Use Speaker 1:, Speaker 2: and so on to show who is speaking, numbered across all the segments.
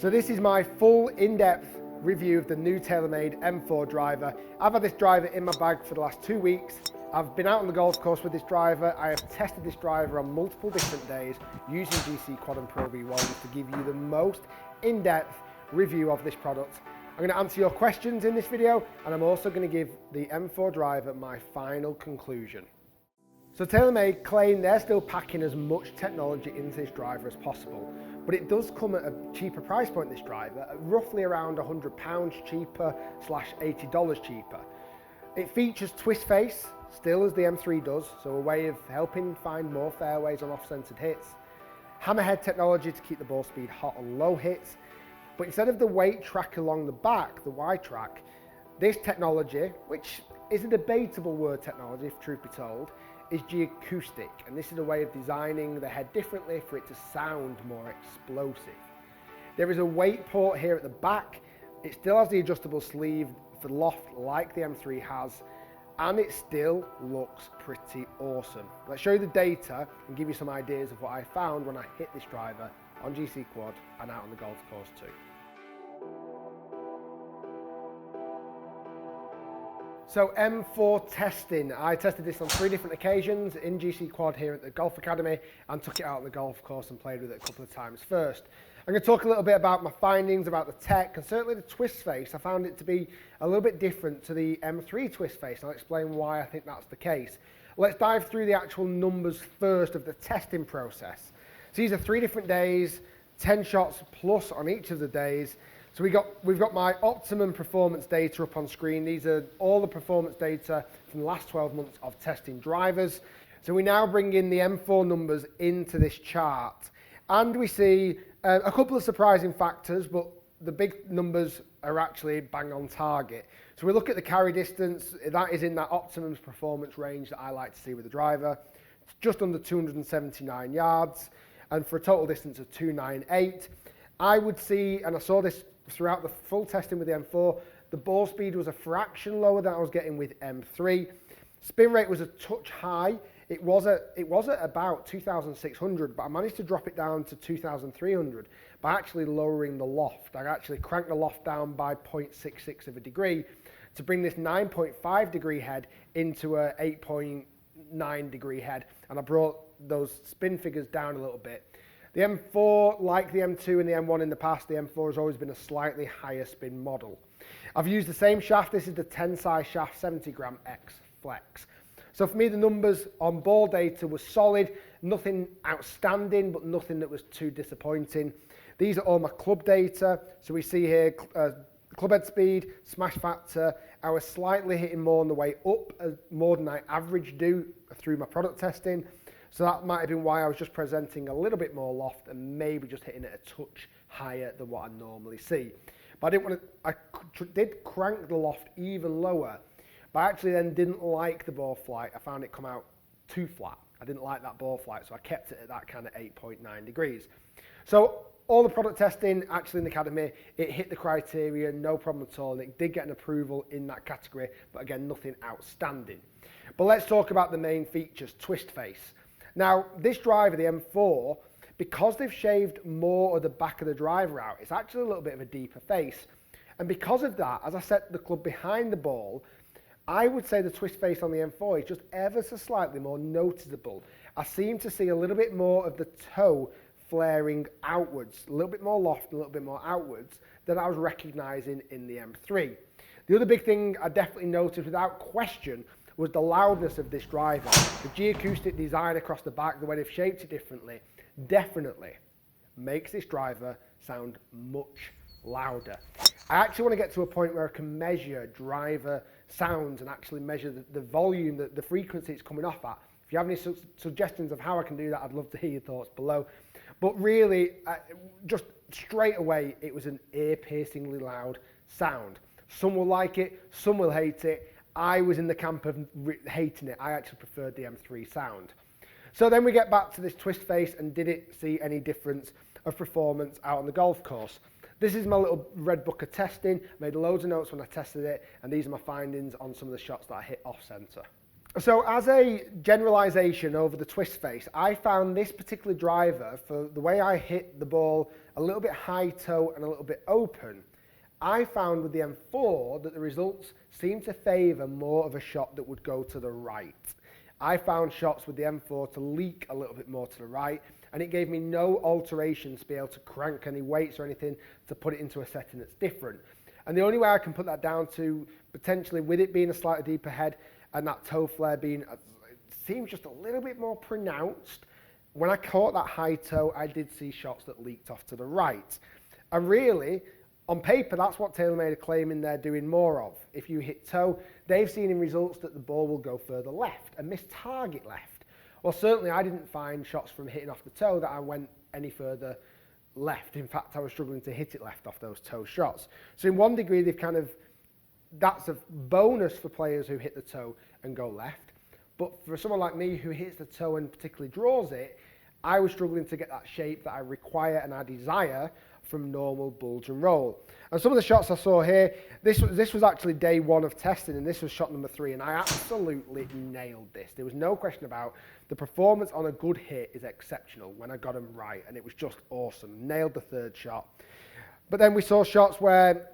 Speaker 1: So this is my full in-depth review of the new TaylorMade M4 driver. I've had this driver in my bag for the last 2 weeks. I've been out on the golf course with this driver. I have tested this driver on multiple different days using GC Quad and Pro V1s to give you the most in-depth review of this product. I'm going to answer your questions in this video, and I'm also going to give the M4 driver my final conclusion. So TaylorMade claim they're still packing as much technology into this driver as possible, but it does come at a cheaper price point, this driver, at roughly around £100 cheaper / $80 cheaper. It features twist face, still as the M3 does, so a way of helping find more fairways on off-centered hits. Hammerhead technology to keep the ball speed hot on low hits, but instead of the weight track along the back, the Y track, this technology, which is a debatable word technology if truth be told, is G-acoustic, and this is a way of designing the head differently for it to sound more explosive. There is a weight port here at the back. It still has the adjustable sleeve for loft like the M3 has, and it still looks pretty awesome. Let's show you the data and give you some ideas of what I found when I hit this driver on GC Quad and out on the golf course too. So M4 testing. I tested this on 3 different occasions in GC Quad here at the Golf Academy and took it out on the golf course and played with it a couple of times first. I'm going to talk a little bit about my findings about the tech, and certainly the twist face. I found it to be a little bit different to the M3 twist face, and I'll explain why I think that's the case. Let's dive through the actual numbers first of the testing process. So these are 3 different days, 10 shots plus on each of the days. So we've got my optimum performance data up on screen. These are all the performance data from the last 12 months of testing drivers. So we now bring in the M4 numbers into this chart, and we see a couple of surprising factors, but the big numbers are actually bang on target. So we look at the carry distance. That is in that optimum performance range that I like to see with the driver. It's just under 279 yards, and for a total distance of 298. I would see, and I saw this throughout the full testing with the M4, the ball speed was a fraction lower than I was getting with M3. Spin rate was a touch high. It was at about 2,600, but I managed to drop it down to 2,300 by actually lowering the loft. I actually cranked the loft down by 0.66 of a degree to bring this 9.5 degree head into a 8.9 degree head, and I brought those spin figures down a little bit. The M4, like the M2 and the M1 in the past, the M4 has always been a slightly higher spin model. I've used the same shaft. This is the 10 size shaft, 70 gram X Flex. So for me, the numbers on ball data was solid, nothing outstanding, but nothing that was too disappointing. These are all my club data. So we see here club head speed, smash factor. I was slightly hitting more on the way up, more than I average do through my product testing. So that might have been why I was just presenting a little bit more loft and maybe just hitting it a touch higher than what I normally see. But I didn't want to, I did crank the loft even lower, but I actually then didn't like the ball flight. I found it come out too flat. I didn't like that ball flight, so I kept it at that kind of 8.9 degrees. So all the product testing actually in the academy, it hit the criteria, no problem at all, and it did get an approval in that category, but again, nothing outstanding. But let's talk about the main features, twist face. Now, this driver, the M4, because they've shaved more of the back of the driver out, it's actually a little bit of a deeper face. And because of that, as I set the club behind the ball, I would say the twist face on the M4 is just ever so slightly more noticeable. I seem to see a little bit more of the toe flaring outwards, a little bit more loft, a little bit more outwards than I was recognizing in the M3. The other big thing I definitely noticed without question was the loudness of this driver. The G-acoustic design across the back, the way they've shaped it differently, definitely makes this driver sound much louder. I actually want to get to a point where I can measure driver sounds and actually measure the volume, the frequency it's coming off at. If you have any suggestions of how I can do that, I'd love to hear your thoughts below. But really, just straight away, it was an ear-piercingly loud sound. Some will like it, some will hate it. I was in the camp of hating it. I actually preferred the M3 sound. So then we get back to this twist face, and did it see any difference of performance out on the golf course? This is my little red book of testing. I made loads of notes when I tested it, and these are my findings on some of the shots that I hit off centre. So as a generalization over the twist face, I found this particular driver, for the way I hit the ball a little bit high toe and a little bit open, I found with the M4 that the results seemed to favour more of a shot that would go to the right. I found shots with the M4 to leak a little bit more to the right, and it gave me no alterations to be able to crank any weights or anything to put it into a setting that's different. And the only way I can put that down to, potentially with it being a slightly deeper head and that toe flare being, it seems just a little bit more pronounced. When I caught that high toe, I did see shots that leaked off to the right. And really, on paper, that's what TaylorMade are claiming they're doing more of. If you hit toe, they've seen in results that the ball will go further left and miss target left. Well, certainly I didn't find shots from hitting off the toe that I went any further left. In fact, I was struggling to hit it left off those toe shots. So in one degree, they've kind of, that's a bonus for players who hit the toe and go left. But for someone like me who hits the toe and particularly draws it, I was struggling to get that shape that I require and I desire from normal bulge and roll. And some of the shots I saw here, this was actually day one of testing, and this was shot number 3, and I absolutely nailed this. There was no question about the performance on a good hit is exceptional when I got them right, and it was just awesome. Nailed the 3rd shot. But then we saw shots where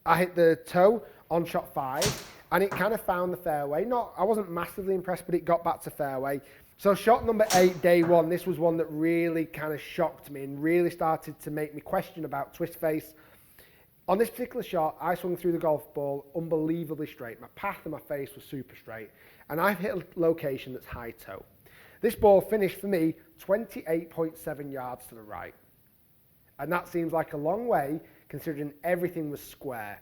Speaker 1: I hit the toe on shot 5, and it kind of found the fairway. I wasn't massively impressed, but it got back to fairway. So shot number 8, day 1, this was one that really kind of shocked me and really started to make me question about twist face. On this particular shot, I swung through the golf ball unbelievably straight. My path and my face was super straight, and I've hit a location that's high toe. This ball finished for me 28.7 yards to the right. And that seems like a long way considering everything was square.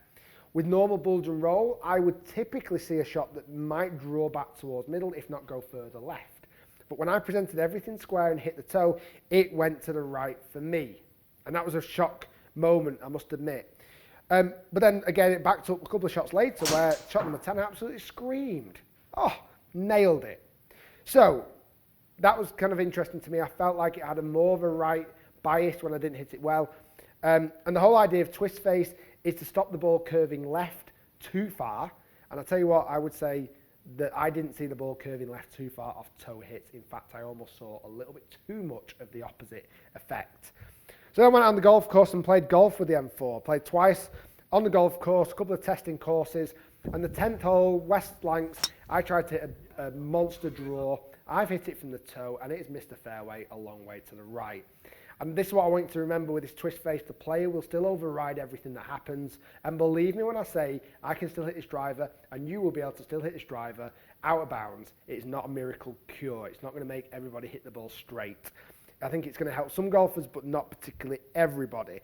Speaker 1: With normal bulge and roll, I would typically see a shot that might draw back towards middle, if not go further left. But when I presented everything square and hit the toe, it went to the right for me. And that was a shock moment, I must admit. But then again, it backed up a couple of shots later where shot number 10 I absolutely screamed. Oh, nailed it. So that was kind of interesting to me. I felt like it had a more of a right bias when I didn't hit it well. And the whole idea of twist face is to stop the ball curving left too far. And I'll tell you what, I would say that I didn't see the ball curving left too far off toe hits. In fact, I almost saw a little bit too much of the opposite effect. So I went on the golf course and played golf with the M4. Played twice on the golf course, a couple of testing courses, and the 10th hole, West Lancs, I tried to hit a monster draw. I've hit it from the toe, and it has missed the fairway a long way to the right. And this is what I want you to remember with this twist face. The player will still override everything that happens. And believe me when I say I can still hit this driver, and you will be able to still hit this driver out of bounds. It is not a miracle cure. It's not going to make everybody hit the ball straight. I think it's going to help some golfers, but not particularly everybody.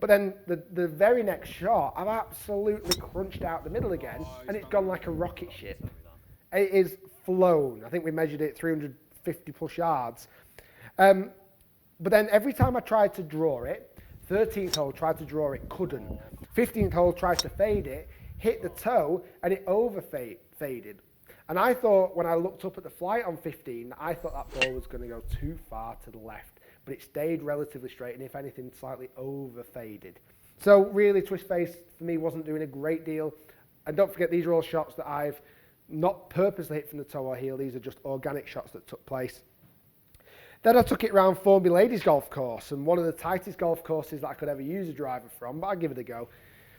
Speaker 1: But then the very next shot, I've absolutely crunched out the middle again, and it's gone like a rocket ship. It is flown. I think we measured it 350 plus yards. But then every time I tried to draw it, 13th hole tried to draw it, couldn't. 15th hole tried to fade it, hit the toe, and it faded. And I thought, when I looked up at the flight on 15, I thought that ball was going to go too far to the left. But it stayed relatively straight, and if anything, slightly over-faded. So really, twist face, for me, wasn't doing a great deal. And don't forget, these are all shots that I've not purposely hit from the toe or heel. These are just organic shots that took place. Then I took it around Formby Ladies golf course, and one of the tightest golf courses that I could ever use a driver from, but I'll give it a go.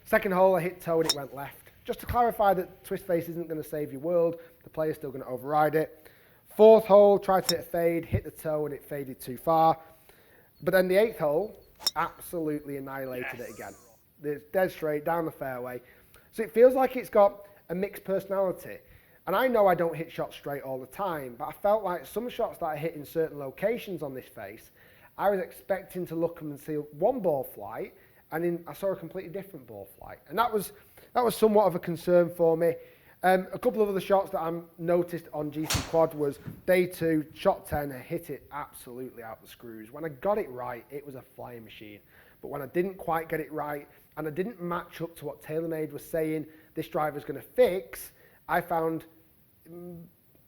Speaker 1: 2nd hole, I hit toe and it went left. Just to clarify that twist face isn't going to save your world, the player's still going to override it. 4th hole, tried to hit a fade, hit the toe and it faded too far. But then the 8th hole, absolutely annihilated it again. It's dead straight, down the fairway. So it feels like it's got a mixed personality. And I know I don't hit shots straight all the time, but I felt like some shots that I hit in certain locations on this face, I was expecting to look and see one ball flight, and I saw a completely different ball flight. And that was somewhat of a concern for me. A couple of other shots that I noticed on GC Quad was day 2, shot 10, I hit it absolutely out the screws. When I got it right, it was a flying machine. But when I didn't quite get it right, and I didn't match up to what TaylorMade was saying this driver's going to fix, I found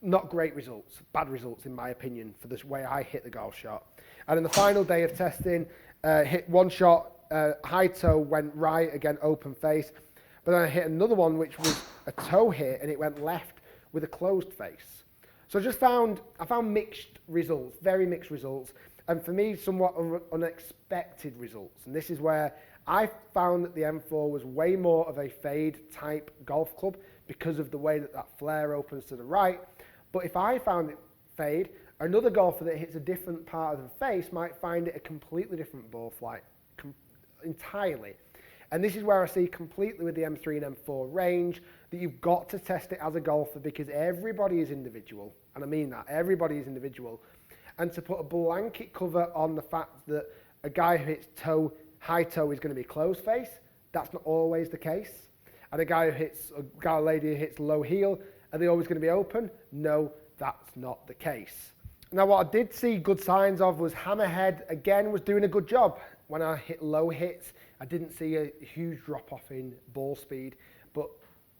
Speaker 1: not great results, bad results in my opinion, for this way I hit the golf shot. And in the final day of testing, hit one shot, high toe went right, again open face, but then I hit another one which was a toe hit and it went left with a closed face. So I found mixed results, very mixed results, and for me, somewhat unexpected results. And this is where I found that the M4 was way more of a fade type golf club because of the way that that flare opens to the right. But if I found it fade, another golfer that hits a different part of the face might find it a completely different ball flight, entirely. And this is where I see completely with the M3 and M4 range that you've got to test it as a golfer because everybody is individual. And I mean that, everybody is individual. And to put a blanket cover on the fact that a guy who hits high toe is going to be closed face, that's not always the case. And a lady who hits low heel, are they always going to be open? No, that's not the case. Now what I did see good signs of was Hammerhead again was doing a good job. When I hit low hits, I didn't see a huge drop off in ball speed, but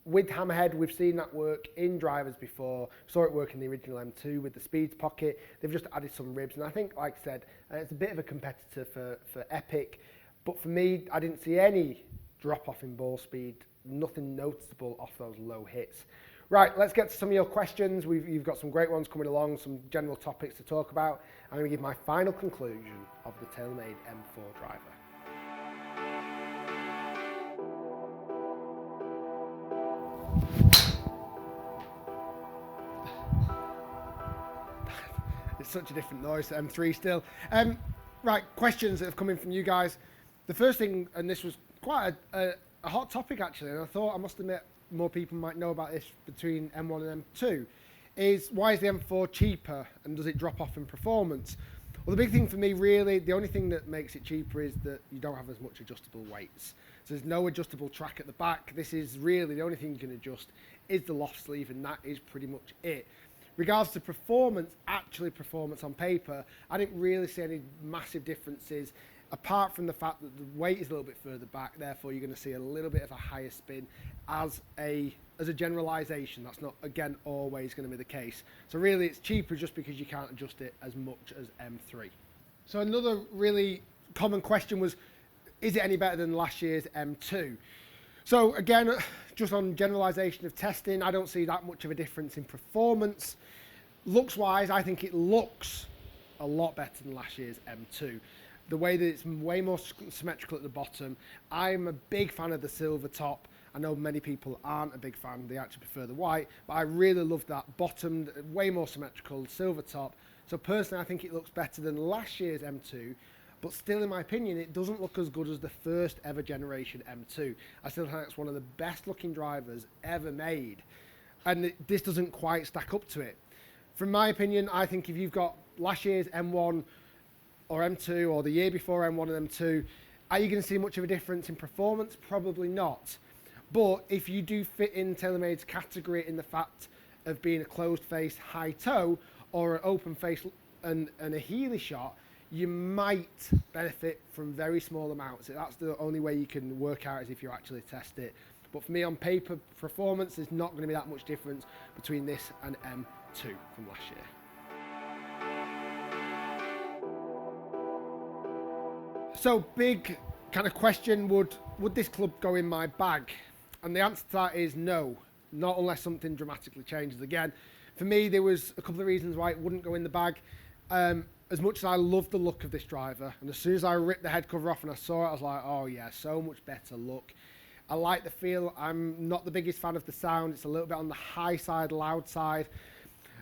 Speaker 1: with Hammerhead, we've seen that work in drivers before. Saw it work in the original M2 with the speeds pocket. They've just added some ribs, and I think, like I said, it's a bit of a competitor for Epic, but for me, I didn't see any drop off in ball speed, nothing noticeable off those low hits. Right, let's get to some of your questions. You've got some great ones coming along, some general topics to talk about. I'm going to give my final conclusion of the TaylorMade M4 driver. It's such a different noise to M3 still. Right, questions that have come in from you guys. The first thing, and this was quite a hot topic actually, and I thought, I must admit, more people might know about this between M1 and M2, is why is the M4 cheaper and does it drop off in performance? Well, the big thing for me really, the only thing that makes it cheaper is that you don't have as much adjustable weights. So there's no adjustable track at the back. This is really the only thing you can adjust is the loft sleeve, and that is pretty much it. Regards to performance, actually performance on paper, I didn't really see any massive differences apart from the fact that the weight is a little bit further back, therefore you're going to see a little bit of a higher spin as a generalization. That's not, again, always going to be the case. So really it's cheaper just because you can't adjust it as much as M3. So another really common question was, is it any better than last year's M2? So again, just on generalization of testing, I don't see that much of a difference in performance. Looks wise, I think it looks a lot better than last year's M2. The way that it's way more symmetrical at the bottom. I'm a big fan of the silver top. I know many people aren't a big fan, they actually prefer the white, but I really love that bottom, way more symmetrical, silver top. So personally, I think it looks better than last year's M2, but still, in my opinion, it doesn't look as good as the first ever generation M2. I still think it's one of the best looking drivers ever made, and this doesn't quite stack up to it. From my opinion, I think if you've got last year's M1 or M2 or the year before M1 and M2, are you going to see much of a difference in performance? Probably not. But if you do fit in TaylorMade's category in the fact of being a closed face high toe or an open face and a heely shot, you might benefit from very small amounts. That's the only way you can work out is if you actually test it. But for me, on paper, performance, there's not going to be that much difference between this and M2 from last year. So big kind of question, would this club go in my bag? And the answer to that is no, not unless something dramatically changes again. For me, there was a couple of reasons why it wouldn't go in the bag. As much as I love the look of this driver, and as soon as I ripped the head cover off and I saw it, I was like, oh yeah, so much better look. I like the feel. I'm not the biggest fan of the sound. It's a little bit on the high side, loud side.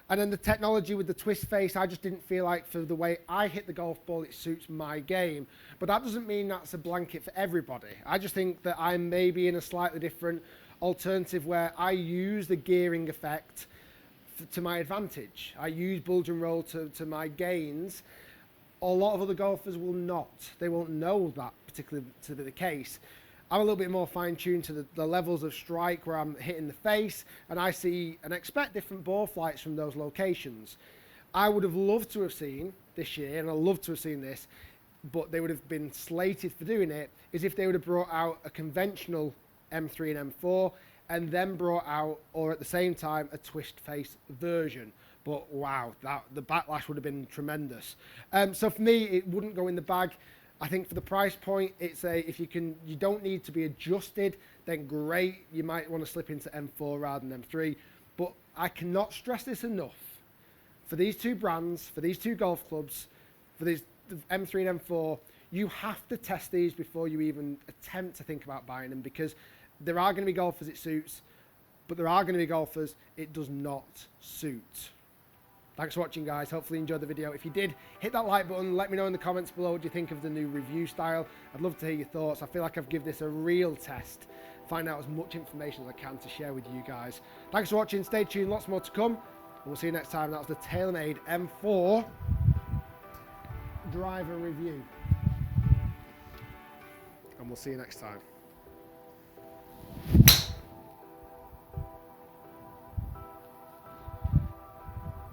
Speaker 1: And then the technology with the twist face, I just didn't feel like for the way I hit the golf ball, it suits my game. But that doesn't mean that's a blanket for everybody. I just think that I'm maybe in a slightly different alternative where I use the gearing effect to my advantage. I use bulge and roll to my gains. A lot of other golfers will not. They won't know that particularly to be the case. I'm a little bit more fine-tuned to the levels of strike where I'm hitting the face, and I see and expect different ball flights from those locations. I would have loved to have seen this year, and I'd love to have seen this, but they would have been slated for doing it, is if they would have brought out a conventional M3 and M4, and then brought out, or at the same time, a twist face version. But wow, the backlash would have been tremendous. So for me, it wouldn't go in the bag. I think for the price point, it's if you don't need to be adjusted, then great. You might want to slip into M4 rather than M3. But I cannot stress this enough. For these two brands, for these two golf clubs, for these the M3 and M4, you have to test these before you even attempt to think about buying them, because there are going to be golfers it suits, but there are going to be golfers it does not suit. Thanks for watching, guys. Hopefully you enjoyed the video. If you did, hit that like button. Let me know in the comments below what you think of the new review style. I'd love to hear your thoughts. I feel like I've given this a real test. Find out as much information as I can to share with you guys. Thanks for watching. Stay tuned. Lots more to come. And we'll see you next time. That was the TaylorMade M4 driver review. And we'll see you next time.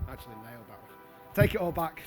Speaker 1: Actually nailed that one. Take it all back.